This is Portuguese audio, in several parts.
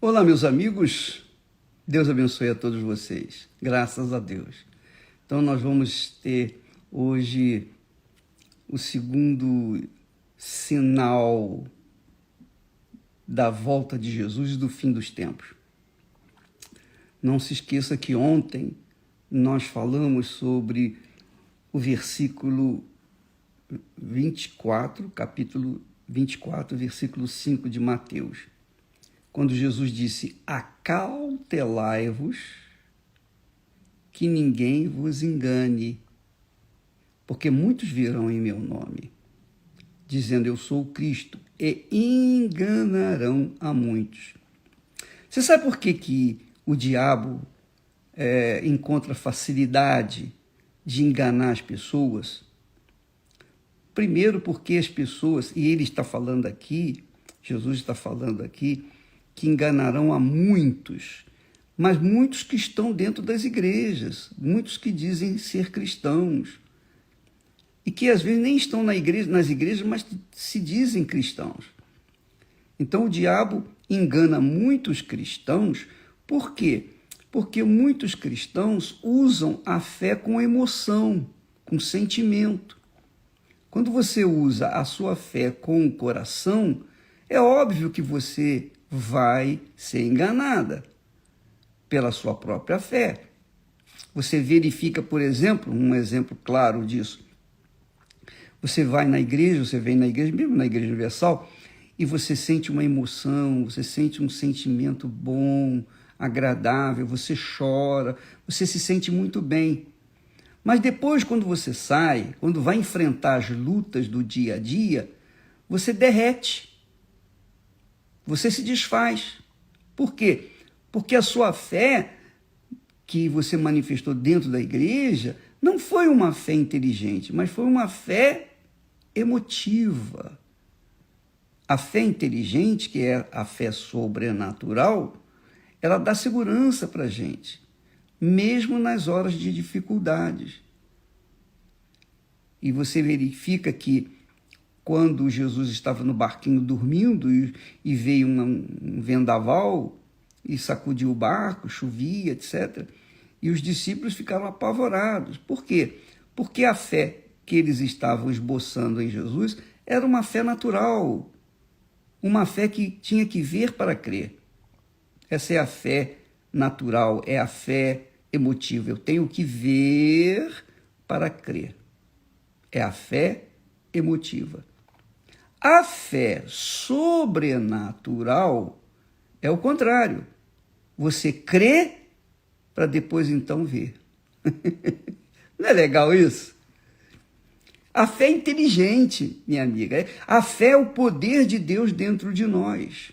Olá, meus amigos. Deus abençoe a todos vocês. Graças a Deus. Então, nós vamos ter hoje o segundo sinal da volta de Jesus e do fim dos tempos. Não se esqueça que ontem nós falamos sobre o versículo 24, capítulo 24, versículo 5 de Mateus. Quando Jesus disse: acautelai-vos, que ninguém vos engane, porque muitos virão em meu nome, dizendo eu sou o Cristo, e enganarão a muitos. Você sabe por que o diabo encontra facilidade de enganar as pessoas? Primeiro porque as pessoas, e ele está falando aqui, Jesus está falando aqui, que enganarão a muitos, mas muitos que estão dentro das igrejas, muitos que dizem ser cristãos, e que às vezes nem estão nas igrejas, mas se dizem cristãos. Então o diabo engana muitos cristãos, por quê? Porque muitos cristãos usam a fé com emoção, com sentimento. Quando você usa a sua fé com o coração, é óbvio que você vai ser enganada pela sua própria fé. Você verifica, por exemplo, um exemplo claro disso. Você vai na igreja, você vem na igreja, mesmo na Igreja Universal, e você sente uma emoção, você sente um sentimento bom, agradável, você chora, você se sente muito bem. Mas depois, quando você sai, quando vai enfrentar as lutas do dia a dia, você derrete. Você se desfaz. Por quê? Porque a sua fé que você manifestou dentro da igreja não foi uma fé inteligente, mas foi uma fé emotiva. A fé inteligente, que é a fé sobrenatural, ela dá segurança para a gente, mesmo nas horas de dificuldades. E você verifica que quando Jesus estava no barquinho dormindo e veio um vendaval e sacudiu o barco, chovia, etc. E os discípulos ficaram apavorados. Por quê? Porque a fé que eles estavam esboçando em Jesus era uma fé natural, uma fé que tinha que ver para crer. Essa é a fé natural, é a fé emotiva. Eu tenho que ver para crer. É a fé emotiva. A fé sobrenatural é o contrário. Você crê para depois então ver. Não é legal isso? A fé é inteligente, minha amiga. A fé é o poder de Deus dentro de nós.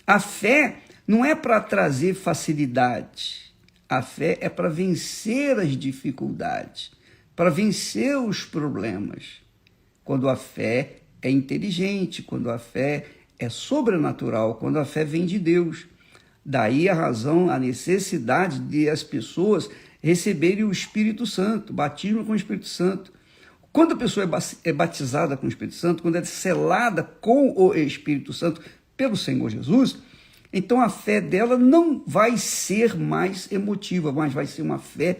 A fé não é para trazer facilidade. A fé é para vencer as dificuldades, para vencer os problemas. Quando a fé é inteligente, quando a fé é sobrenatural, quando a fé vem de Deus. Daí a razão, a necessidade de as pessoas receberem o Espírito Santo, batismo com o Espírito Santo. Quando a pessoa é batizada com o Espírito Santo, quando é selada com o Espírito Santo pelo Senhor Jesus, então a fé dela não vai ser mais emotiva, mas vai ser uma fé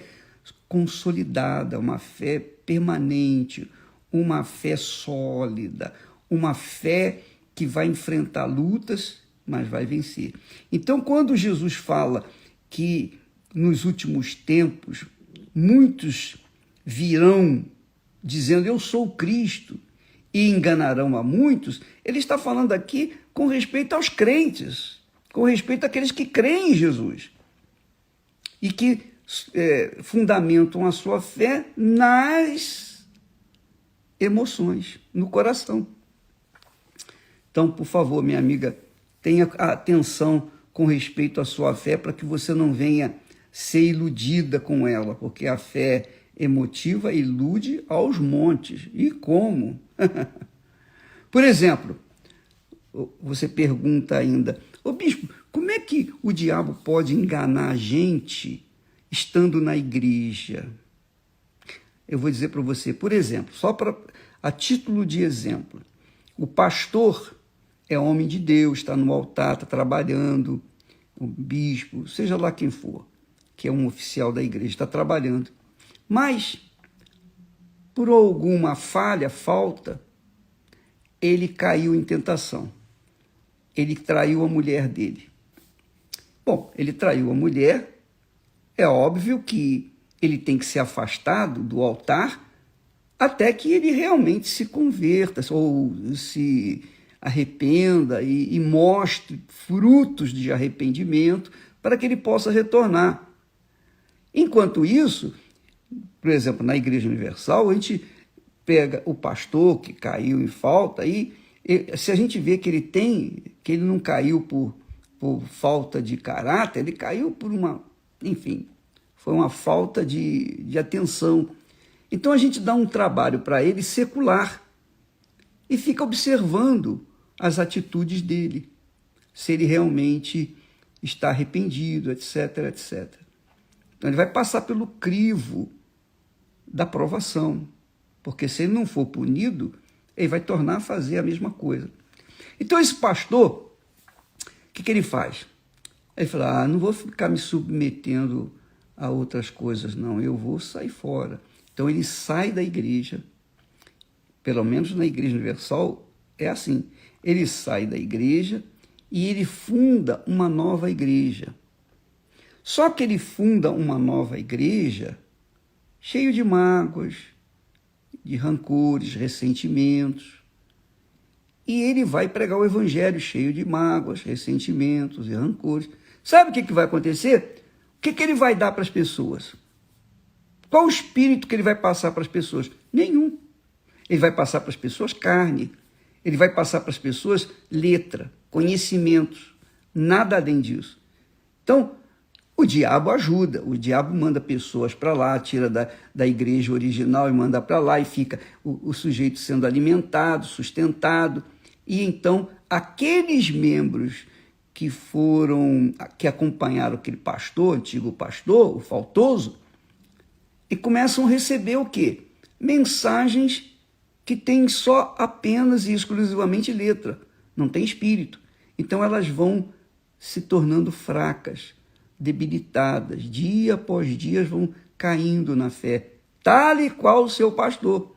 consolidada, uma fé permanente, uma fé sólida, uma fé que vai enfrentar lutas, mas vai vencer. Então, quando Jesus fala que nos últimos tempos muitos virão dizendo eu sou o Cristo e enganarão a muitos, ele está falando aqui com respeito aos crentes, com respeito àqueles que creem em Jesus e que fundamentam a sua fé nas emoções, no coração. Então, por favor, minha amiga, tenha atenção com respeito à sua fé para que você não venha ser iludida com ela, porque a fé emotiva ilude aos montes. E como? Por exemplo, você pergunta ainda, ô bispo, como é que o diabo pode enganar a gente estando na igreja? Eu vou dizer para você, por exemplo, só a título de exemplo, o pastor é homem de Deus, está no altar, está trabalhando, o bispo, seja lá quem for, que é um oficial da igreja, está trabalhando. Mas, por alguma falta, ele caiu em tentação. Ele traiu a mulher dele. Bom, ele traiu a mulher, é óbvio que ele tem que ser afastado do altar até que ele realmente se converta ou se arrependa e mostre frutos de arrependimento para que ele possa retornar. Enquanto isso, por exemplo, na Igreja Universal, a gente pega o pastor que caiu em falta e se a gente vê que ele não caiu por falta de caráter, ele caiu por foi uma falta de atenção. Então a gente dá um trabalho para ele secular e fica observando as atitudes dele, se ele realmente está arrependido, etc, etc. Então ele vai passar pelo crivo da provação, porque se ele não for punido, ele vai tornar a fazer a mesma coisa. Então esse pastor, o que ele faz? Ele fala, não vou ficar me submetendo a outras coisas, não, eu vou sair fora. Então ele sai da igreja, pelo menos na Igreja Universal é assim, ele sai da igreja e ele funda uma nova igreja. Só que ele funda uma nova igreja cheio de mágoas, de rancores, ressentimentos. E ele vai pregar o evangelho cheio de mágoas, ressentimentos e rancores. Sabe o que vai acontecer? O que ele vai dar para as pessoas? Qual o espírito que ele vai passar para as pessoas? Nenhum. Ele vai passar para as pessoas carne. Ele vai passar para as pessoas letra, conhecimentos. Nada além disso. Então, o diabo ajuda. O diabo manda pessoas para lá, tira da igreja original e manda para lá e fica o sujeito sendo alimentado, sustentado. E então, aqueles membros que acompanharam aquele pastor, antigo pastor, o faltoso, e começam a receber o quê? Mensagens que têm só apenas e exclusivamente letra, não tem espírito. Então elas vão se tornando fracas, debilitadas, dia após dia vão caindo na fé, tal e qual o seu pastor.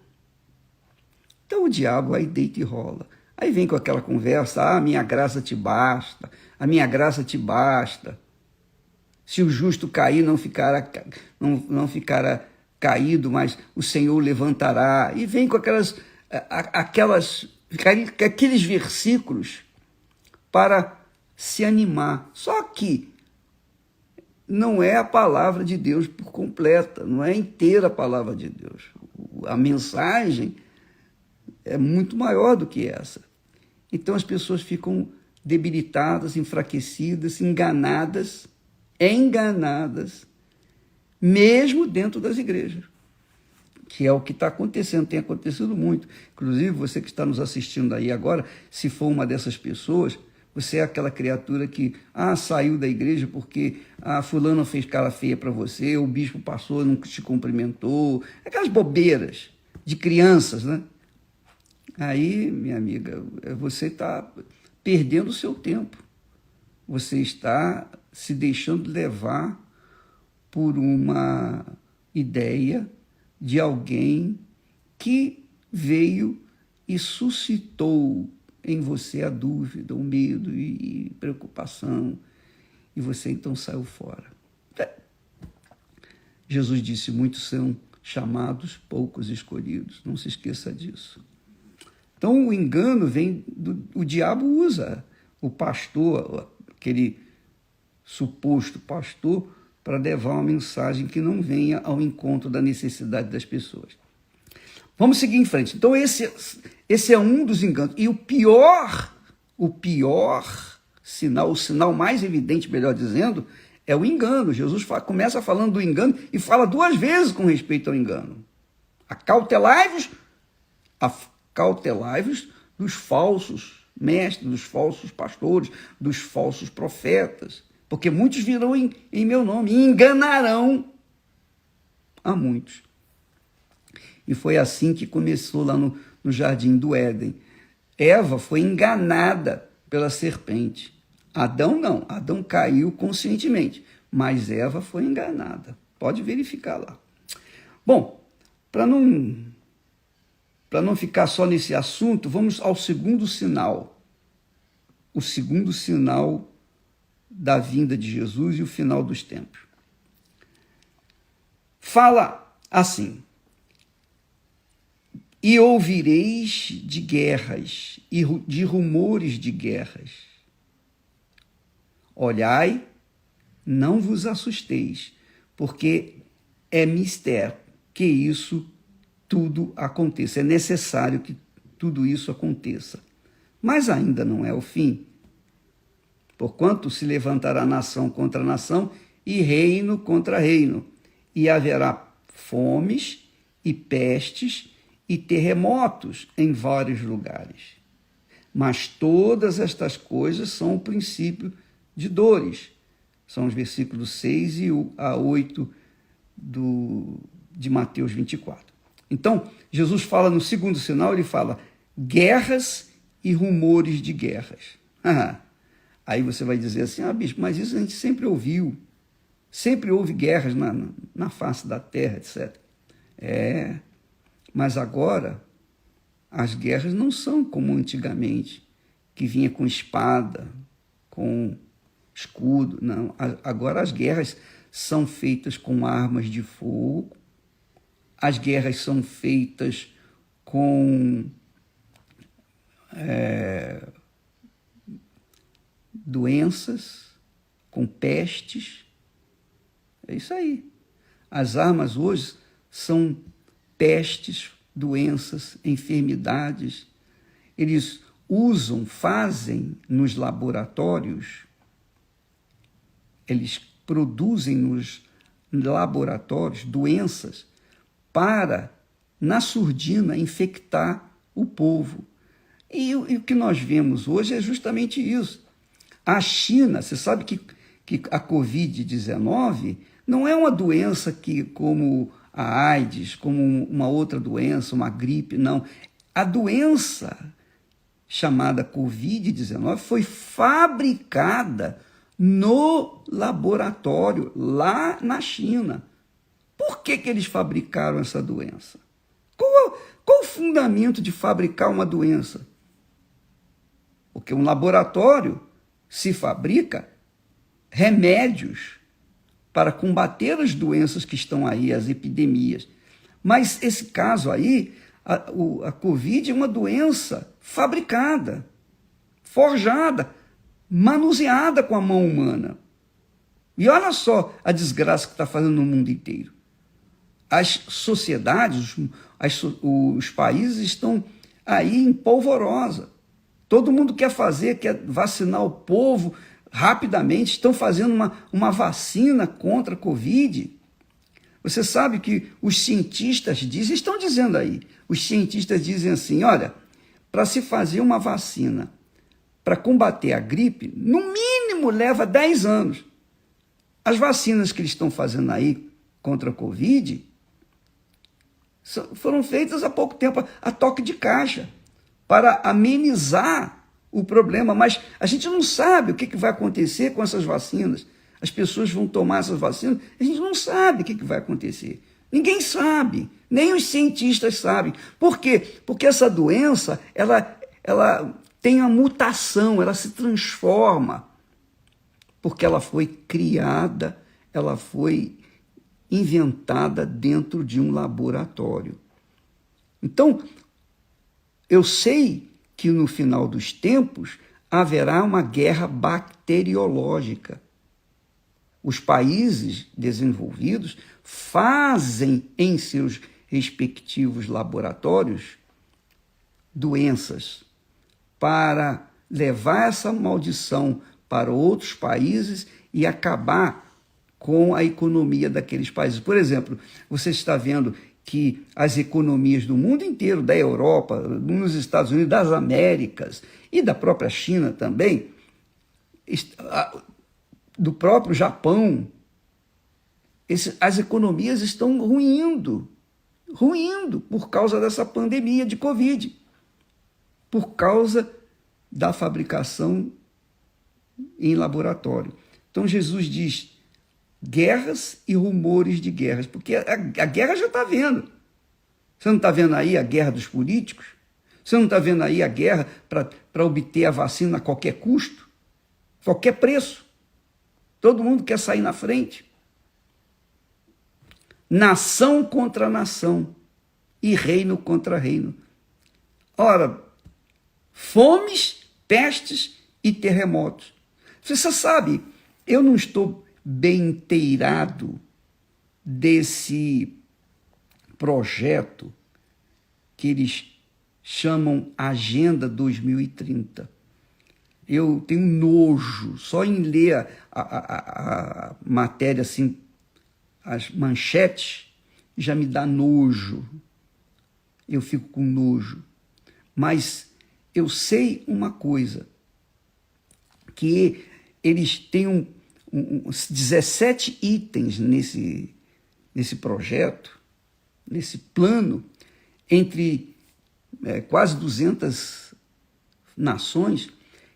Então o diabo aí deita e rola. Aí vem com aquela conversa, minha graça te basta, a minha graça te basta. Se o justo cair, não ficará caído, mas o Senhor levantará. E vem com aqueles versículos para se animar. Só que não é a palavra de Deus por completa, não é inteira a palavra de Deus. A mensagem é muito maior do que essa. Então as pessoas ficam debilitadas, enfraquecidas, enganadas, mesmo dentro das igrejas, que é o que está acontecendo, tem acontecido muito. Inclusive, você que está nos assistindo aí agora, se for uma dessas pessoas, você é aquela criatura que saiu da igreja porque fulano fez cara feia para você, o bispo passou, não te cumprimentou, aquelas bobeiras de crianças, né? Aí, minha amiga, você está perdendo o seu tempo. Você está se deixando levar por uma ideia de alguém que veio e suscitou em você a dúvida, o medo e preocupação, e você então saiu fora. Jesus disse, muitos são chamados, poucos escolhidos. Não se esqueça disso. Então o engano o diabo usa o pastor, aquele suposto pastor, para levar uma mensagem que não venha ao encontro da necessidade das pessoas. Vamos seguir em frente. Então esse é um dos enganos. E o pior sinal, o sinal mais evidente, melhor dizendo, é o engano. Jesus começa falando do engano e fala 2 vezes com respeito ao engano. Acautelai-vos dos falsos mestres, dos falsos pastores, dos falsos profetas, porque muitos virão em meu nome e enganarão a muitos. E foi assim que começou lá no Jardim do Éden. Eva foi enganada pela serpente. Adão não, Adão caiu conscientemente, mas Eva foi enganada. Pode verificar lá. Bom, para não ficar só nesse assunto, vamos ao segundo sinal. O segundo sinal da vinda de Jesus e o final dos tempos. Fala assim: e ouvireis de guerras e de rumores de guerras. Olhai, não vos assusteis, porque é mister que isso tudo aconteça. É necessário que tudo isso aconteça. Mas ainda não é o fim. Porquanto se levantará nação contra nação e reino contra reino, e haverá fomes e pestes e terremotos em vários lugares. Mas todas estas coisas são o princípio de dores. São os versículos 6 a 8 de Mateus 24. Então, Jesus fala no segundo sinal, ele fala guerras e rumores de guerras. Aí você vai dizer assim, bispo, mas isso a gente sempre ouviu. Sempre houve guerras na face da terra, etc. Mas agora as guerras não são como antigamente, que vinha com espada, com escudo. Não, agora as guerras são feitas com armas de fogo, as guerras são feitas com doenças, com pestes. É isso aí. As armas hoje são pestes, doenças, enfermidades. Eles fazem nos laboratórios, eles produzem nos laboratórios doenças para, na surdina, infectar o povo. E o que nós vemos hoje é justamente isso. A China, você sabe que a Covid-19 não é uma doença como a AIDS, como uma outra doença, uma gripe, não. A doença chamada Covid-19 foi fabricada no laboratório, lá na China. Por que eles fabricaram essa doença? Qual o fundamento de fabricar uma doença? Porque um laboratório se fabrica remédios para combater as doenças que estão aí, as epidemias. Mas esse caso aí, a Covid é uma doença fabricada, forjada, manuseada com a mão humana. E olha só a desgraça que está fazendo no mundo inteiro. As sociedades, os países estão aí em polvorosa. Todo mundo quer vacinar o povo rapidamente, estão fazendo uma vacina contra a Covid. Você sabe que os cientistas estão dizendo aí, os cientistas dizem assim, olha, para se fazer uma vacina para combater a gripe, no mínimo leva 10 anos. As vacinas que eles estão fazendo aí contra a Covid foram feitas há pouco tempo, a toque de caixa, para amenizar o problema, mas a gente não sabe o que vai acontecer com essas vacinas. As pessoas vão tomar essas vacinas, a gente não sabe o que vai acontecer. Ninguém sabe, nem os cientistas sabem. Por quê? Porque essa doença, ela tem uma mutação, ela se transforma, porque ela foi criada, ela foi inventada dentro de um laboratório. Então, eu sei que no final dos tempos haverá uma guerra bacteriológica. Os países desenvolvidos fazem em seus respectivos laboratórios doenças para levar essa maldição para outros países e acabar com a economia daqueles países. Por exemplo, você está vendo que as economias do mundo inteiro, da Europa, nos Estados Unidos, das Américas e da própria China também, do próprio Japão, as economias estão ruindo por causa dessa pandemia de Covid. por causa da fabricação em laboratório. Então Jesus diz guerras e rumores de guerras, porque a guerra já está vendo. Você não está vendo aí a guerra dos políticos? Você não está vendo aí a guerra para obter a vacina a qualquer custo? Qualquer preço? Todo mundo quer sair na frente. Nação contra nação e reino contra reino. Ora, fomes, pestes e terremotos. Você sabe, eu não estou bem inteirado desse projeto que eles chamam Agenda 2030. Eu tenho nojo, só em ler a matéria, assim, as manchetes, já me dá nojo. Eu fico com nojo. Mas eu sei uma coisa, que eles têm 17 itens nesse projeto, nesse plano, entre quase 200 nações,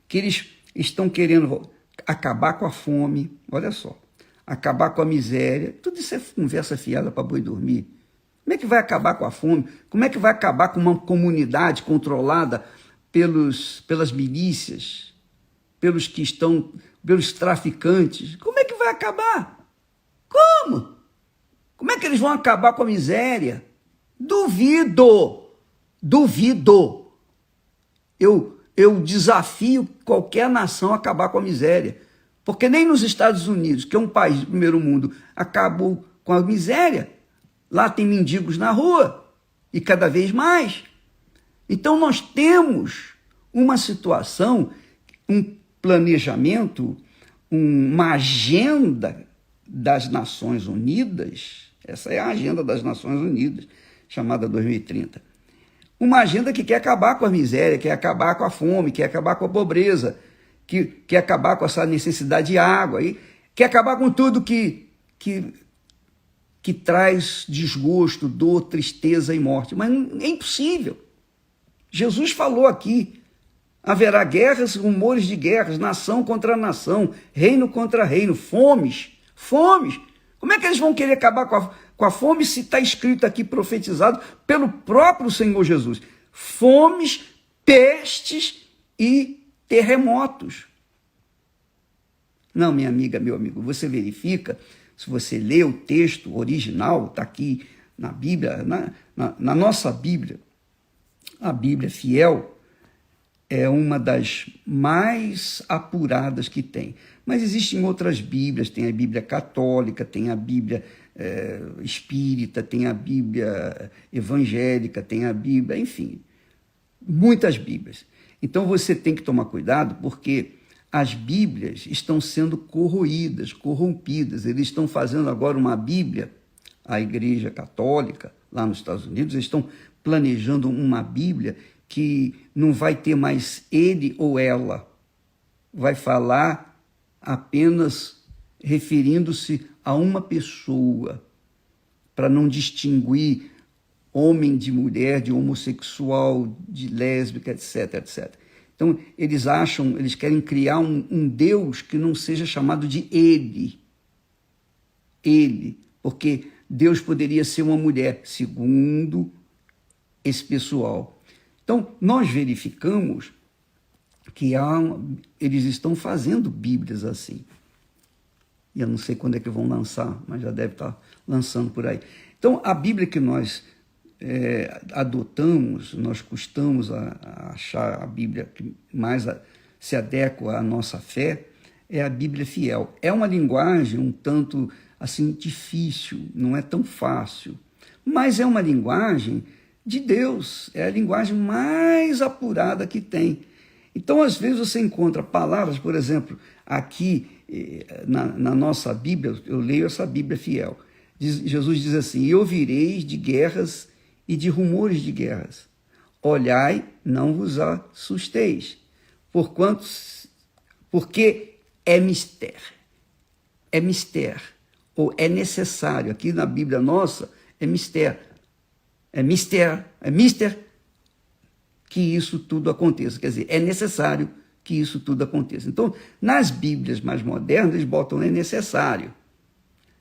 que eles estão querendo acabar com a fome, olha só, acabar com a miséria. Tudo isso é conversa fiada para boi dormir. Como é que vai acabar com a fome? Como é que vai acabar com uma comunidade controlada pelas milícias, pelos traficantes? Como é que vai acabar? Como? Como é que eles vão acabar com a miséria? Duvido! Eu desafio qualquer nação a acabar com a miséria. Porque nem nos Estados Unidos, que é um país do primeiro mundo, acabou com a miséria. Lá tem mendigos na rua, e cada vez mais. Então nós temos uma situação, um planejamento, uma agenda das Nações Unidas, essa é a agenda das Nações Unidas, chamada 2030. Uma agenda que quer acabar com a miséria, quer acabar com a fome, quer acabar com a pobreza, que quer acabar com essa necessidade de água, e quer acabar com tudo que traz desgosto, dor, tristeza e morte. Mas é impossível. Jesus falou aqui, haverá guerras, rumores de guerras, nação contra nação, reino contra reino, fomes. Como é que eles vão querer acabar com a fome se está escrito aqui, profetizado pelo próprio Senhor Jesus? Fomes, pestes e terremotos. Não, minha amiga, meu amigo, você verifica, se você lê o texto original, está aqui na Bíblia, na nossa Bíblia, a Bíblia fiel é uma das mais apuradas que tem. Mas existem outras Bíblias, tem a Bíblia católica, tem a Bíblia espírita, tem a Bíblia evangélica, tem a Bíblia, enfim, muitas Bíblias. Então você tem que tomar cuidado, porque as Bíblias estão sendo corroídas, corrompidas. Eles estão fazendo agora uma Bíblia, a Igreja Católica, lá nos Estados Unidos, eles estão planejando uma Bíblia que não vai ter mais ele ou ela, vai falar apenas referindo-se a uma pessoa, para não distinguir homem de mulher, de homossexual, de lésbica, etc, etc. Então, eles querem criar um Deus que não seja chamado de ele, porque Deus poderia ser uma mulher, segundo esse pessoal. Então, nós verificamos que eles estão fazendo Bíblias assim. E eu não sei quando é que vão lançar, mas já deve estar lançando por aí. Então, a Bíblia que nós adotamos, nós custamos a achar a Bíblia que mais se adequa à nossa fé, é a Bíblia fiel. É uma linguagem um tanto assim difícil, não é tão fácil, mas é uma linguagem de Deus, é a linguagem mais apurada que tem. Então, às vezes, você encontra palavras, por exemplo, aqui na nossa Bíblia, eu leio essa Bíblia fiel, Jesus diz assim: e ouvireis de guerras e de rumores de guerras. Olhai, não vos assusteis, porque é mistério. É mistério, ou é necessário. Aqui na Bíblia nossa, é mistério. É mistério. que isso tudo aconteça. Quer dizer, é necessário que isso tudo aconteça. Então, nas Bíblias mais modernas, eles botam é necessário.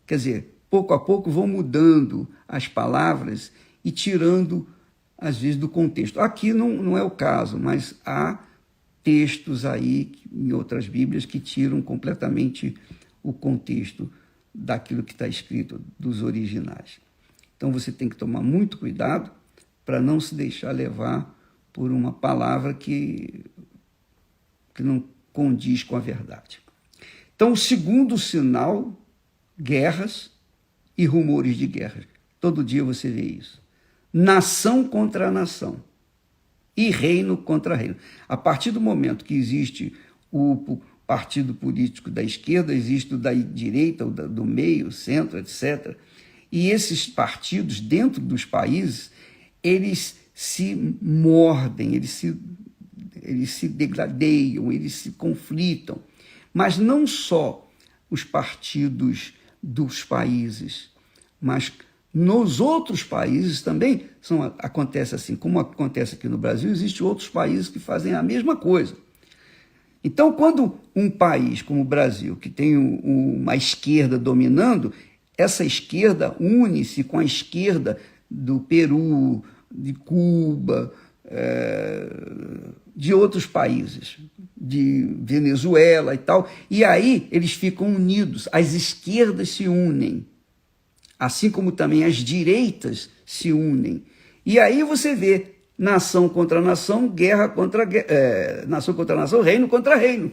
Quer dizer, pouco a pouco vão mudando as palavras e tirando, às vezes, do contexto. Aqui não é o caso, mas há textos aí, em outras Bíblias, que tiram completamente o contexto daquilo que está escrito, dos originais. Então, você tem que tomar muito cuidado para não se deixar levar por uma palavra que não condiz com a verdade. Então, o segundo sinal, guerras e rumores de guerra. Todo dia você vê isso. Nação contra nação e reino contra reino. A partir do momento que existe o partido político da esquerda, existe o da direita, o do meio, centro, etc. E esses partidos, dentro dos países, eles se mordem, eles se degradeiam, eles se conflitam. Mas não só os partidos dos países, mas nos outros países também acontece assim. Como acontece aqui no Brasil, existem outros países que fazem a mesma coisa. Então, quando um país como o Brasil, que tem uma esquerda dominando, essa esquerda une-se com a esquerda do Peru, de Cuba, de outros países, de Venezuela e tal, e aí eles ficam unidos, as esquerdas se unem, assim como também as direitas se unem. E aí você vê nação contra nação, guerra contra nação contra nação, reino contra reino,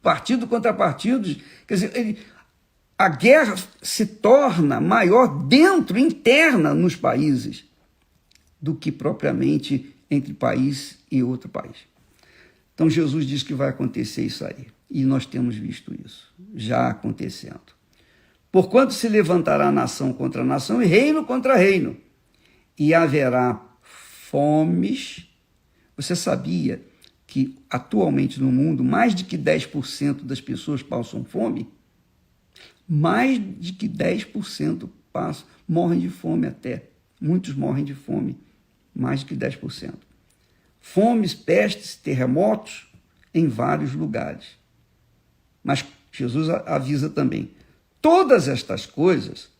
partido contra partidos. Quer dizer, a guerra se torna maior interna nos países, do que propriamente entre país e outro país. Então Jesus diz que vai acontecer isso aí, e nós temos visto isso, já acontecendo. Porquanto se levantará nação contra nação e reino contra reino, e haverá fomes. Você sabia que atualmente no mundo mais de que 10% das pessoas passam fome? Mais de que 10% morrem de fome até. Muitos morrem de fome, mais de que 10%. Fomes, pestes, terremotos em vários lugares. Mas Jesus avisa também, todas estas coisas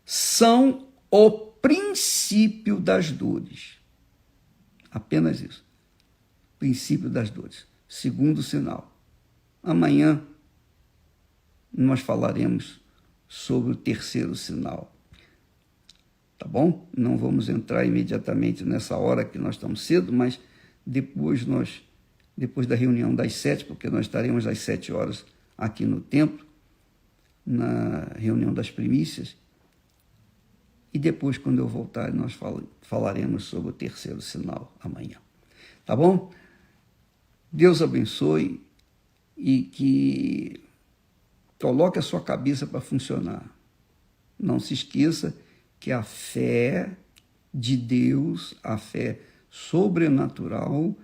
são o princípio das dores. Apenas isso. Princípio das dores. Segundo sinal. Amanhã nós falaremos sobre o terceiro sinal. Tá bom? Não vamos entrar imediatamente nessa hora que nós estamos cedo, mas depois da reunião das 7, porque nós estaremos às 7 horas aqui no templo, na reunião das primícias, e depois, quando eu voltar, nós falaremos sobre o terceiro sinal amanhã. Tá bom? Deus abençoe e que coloque a sua cabeça para funcionar. Não se esqueça que a fé de Deus, a fé sobrenatural,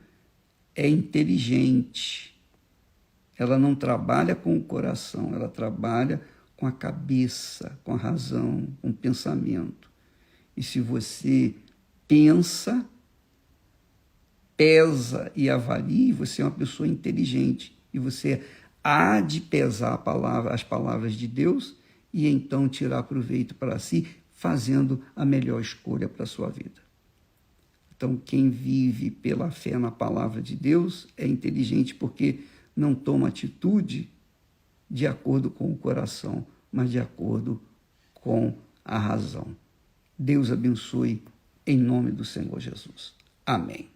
é inteligente. Ela não trabalha com o coração, ela trabalha com a cabeça, com a razão, com o pensamento. E se você pensa, pesa e avalia, você é uma pessoa inteligente. E você há de pesar as palavras de Deus e então tirar proveito para si, fazendo a melhor escolha para a sua vida. Então, quem vive pela fé na palavra de Deus é inteligente porque não toma atitude de acordo com o coração, mas de acordo com a razão. Deus abençoe em nome do Senhor Jesus. Amém.